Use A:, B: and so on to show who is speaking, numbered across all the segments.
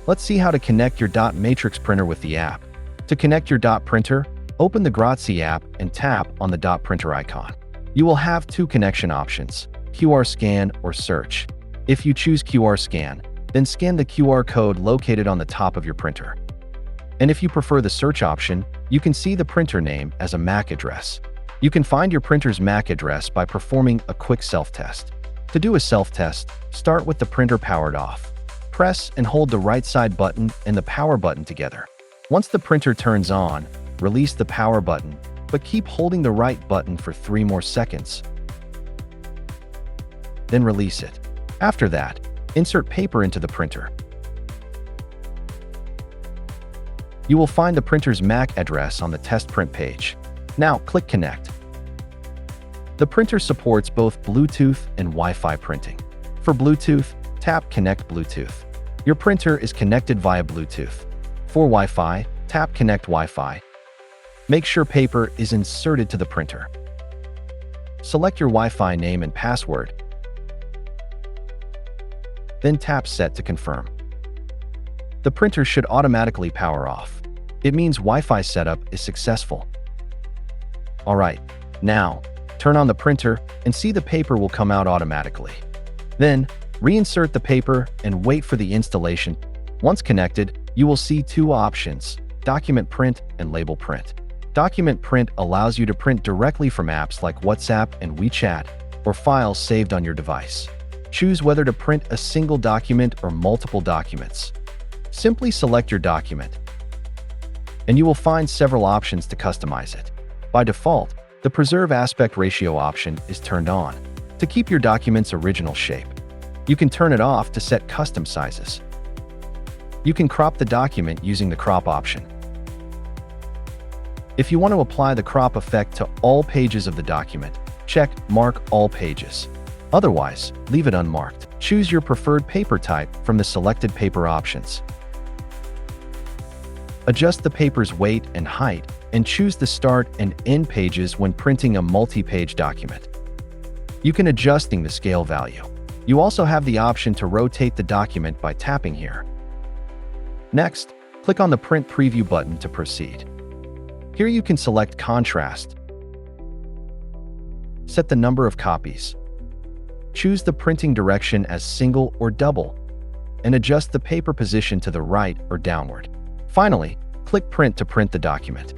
A: Let's see how to connect your dot matrix printer with the app. To connect your dot printer, open the Grozziie app and tap on the dot printer icon. You will have two connection options, QR scan or search. If you choose QR scan, then scan the QR code located on the top of your printer. And if you prefer the search option, you can see the printer name as a MAC address. You can find your printer's MAC address by performing a quick self-test. To do a self-test, start with the printer powered off. Press and hold the right side button and the power button together. Once the printer turns on, release the power button, but keep holding the right button for 3 more seconds. Then release it. After that, insert paper into the printer. You will find the printer's MAC address on the test print page. Now click Connect. The printer supports both Bluetooth and Wi-Fi printing. For Bluetooth, tap Connect Bluetooth. Your printer is connected via Bluetooth. For Wi-Fi, tap Connect Wi-Fi. Make sure paper is inserted to the printer. Select your Wi-Fi name and password. Then tap Set to confirm. The printer should automatically power off. It means Wi-Fi setup is successful. Alright, now, turn on the printer and see the paper will come out automatically. Then, reinsert the paper and wait for the installation. Once connected, you will see 2 options, Document Print and Label Print. Document Print allows you to print directly from apps like WhatsApp and WeChat, or files saved on your device. Choose whether to print a single document or multiple documents. Simply select your document, and you will find several options to customize it. By default, the Preserve Aspect Ratio option is turned on to keep your document's original shape. You can turn it off to set custom sizes. You can crop the document using the crop option. If you want to apply the crop effect to all pages of the document, check Mark All Pages. Otherwise, leave it unmarked. Choose your preferred paper type from the selected paper options. Adjust the paper's weight and height, and choose the start and end pages when printing a multi-page document. You can adjusting the scale value. You also have the option to rotate the document by tapping here. Next, click on the Print Preview button to proceed. Here you can select contrast, set the number of copies, choose the printing direction as single or double, and adjust the paper position to the right or downward. Finally, click Print to print the document.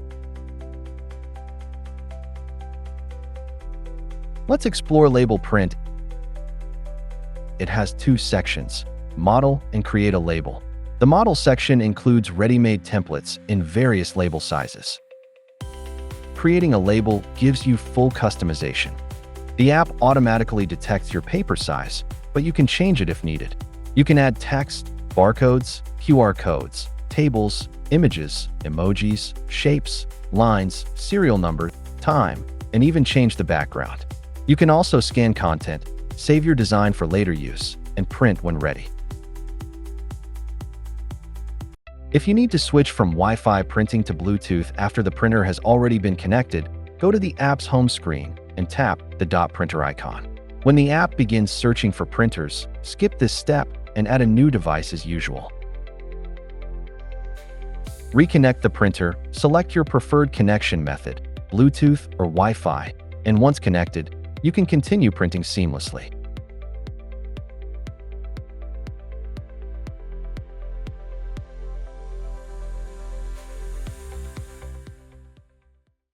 A: Let's explore Label Print. It has 2 sections, Model and Create a Label. The Model section includes ready-made templates in various label sizes. Creating a label gives you full customization. The app automatically detects your paper size, but you can change it if needed. You can add text, barcodes, QR codes, tables, images, emojis, shapes, lines, serial number, time, and even change the background. You can also scan content, save your design for later use, and print when ready. If you need to switch from Wi-Fi printing to Bluetooth after the printer has already been connected, go to the app's home screen and tap the dot printer icon. When the app begins searching for printers, skip this step and add a new device as usual. Reconnect the printer, select your preferred connection method, Bluetooth or Wi-Fi, and once connected, you can continue printing seamlessly.